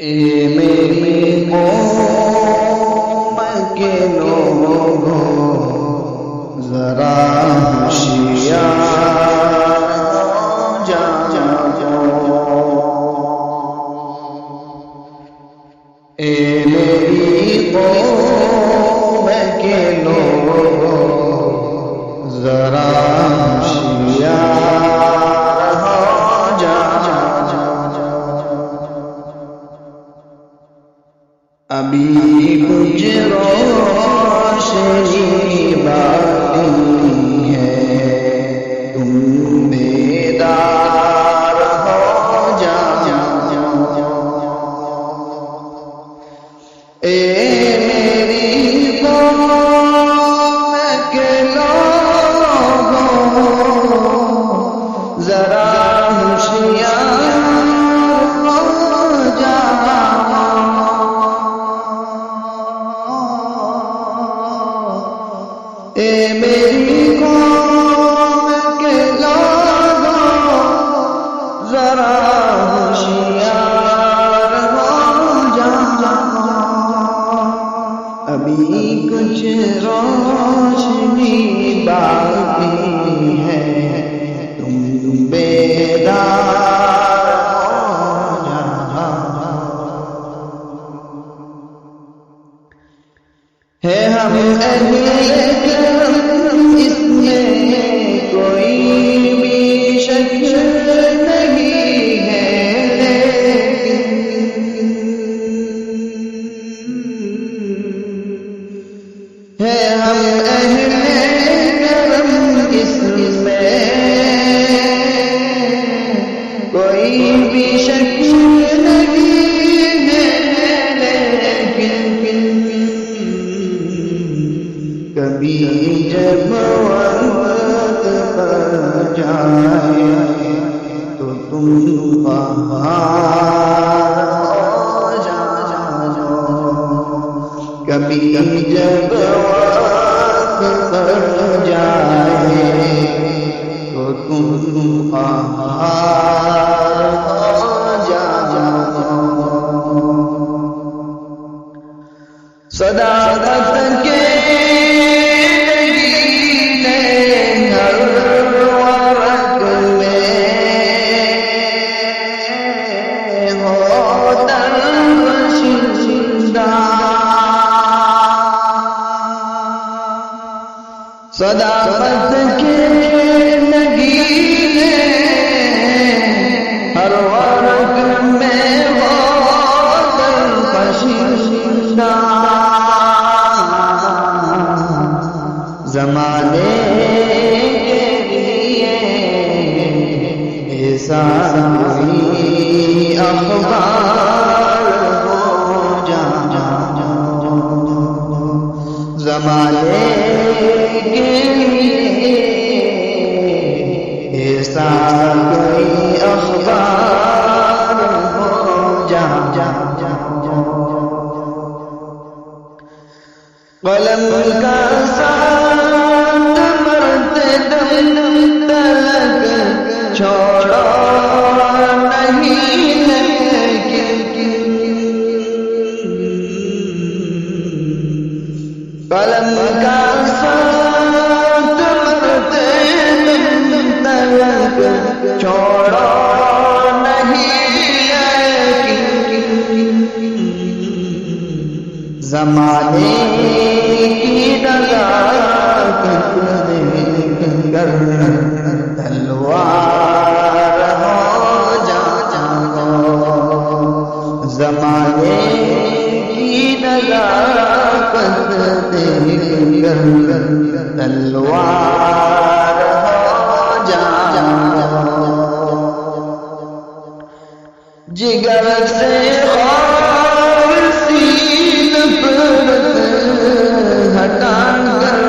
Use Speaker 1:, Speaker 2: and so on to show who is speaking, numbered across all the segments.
Speaker 1: اے میری قوم کے لوگوں ذرا ہوشیار ہو جاؤ، اے میری قوم کے لوگوں ذرا ہوشیار ہو جاؤ، ابھی کچھ روشنی باقی ہے، تم بیدار ہو جاؤ، اے میری قوم کے لوگوں ذرا ہوشیار ہو جاؤ، اے میری قوم کے لوگوں ذرا ہوشیار ہو جاؤ، ابھی کچھ روشنی باقی ہے، تم بیدار ہو جاؤ، ہے ہم اس میں کوئی بھی شک نہیں ہے، ہے ہم اہل کرم اس میں کوئی بھی شک نہیں ہے، لیکن کبھی جب وقت پر جائے تو تم بہار ہو جاؤ، کبھی جب وقت پر جائے تو تم بہار ہو جاؤ، صداقت کے صداقت کے نگینے ہر ورق میں ہوت پشیدہ، زمانے کے لیے ایسا کوئی اخبار ہو جاؤ، زمانے ایسا کوئی اخبار ہو جاؤ، قلم کا ساتھ مرتے دم تلک چھوڑو نہیں، قلم کا چھوڑو نہیں، زمانے کی نزاکت دیکھ کر تلوار ہو جاؤ، زمانے کی نزاکت دیکھ کر تلوار ہو جاؤ، جگر سے خار سی نفرت ہٹا کر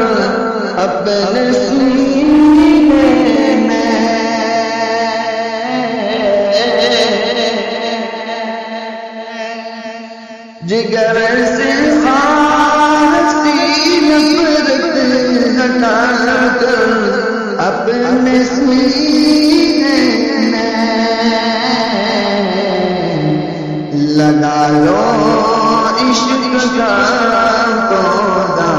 Speaker 1: اپنے سینے میں جگر سے خار سی نفرت ہٹا کر اپنے سینے میں لگا لگا لو عشق کا پودا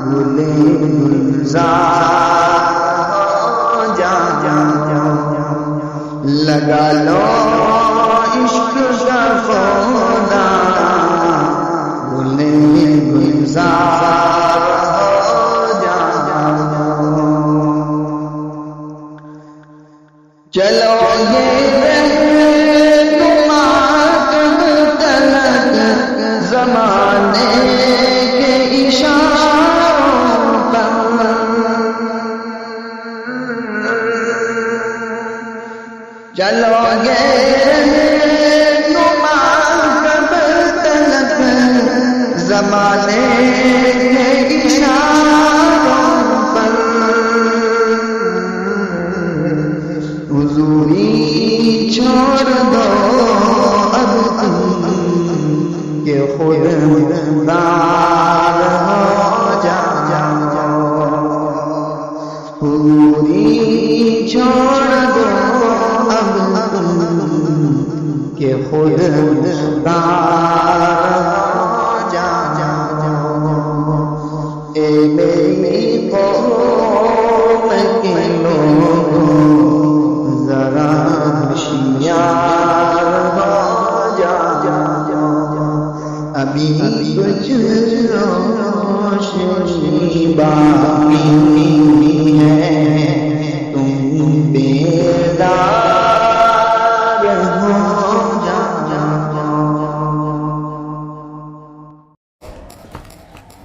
Speaker 1: گلے گلزار ہو جا لگا لو عشق کا پودا گلے گلزار ہو جا چلو یہ زمانے کے اشاروں پر چلو گے کب تلک زمانے کے اشاروں پر حضوری چھوڑ دو اب کہ خود مختار ہو جا حضوری چھوڑ دو اب کہ خود مختار ہو جا اے میری قوم کے لوگوں ذرا ہوشیار ہو جا ابھی کچھ روشنی باقی ہے تم بیدار ہو جا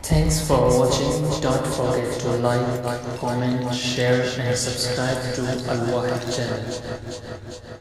Speaker 2: Thanks for watching. Don't forget to like, comment, share and subscribe to Al Wahid channel.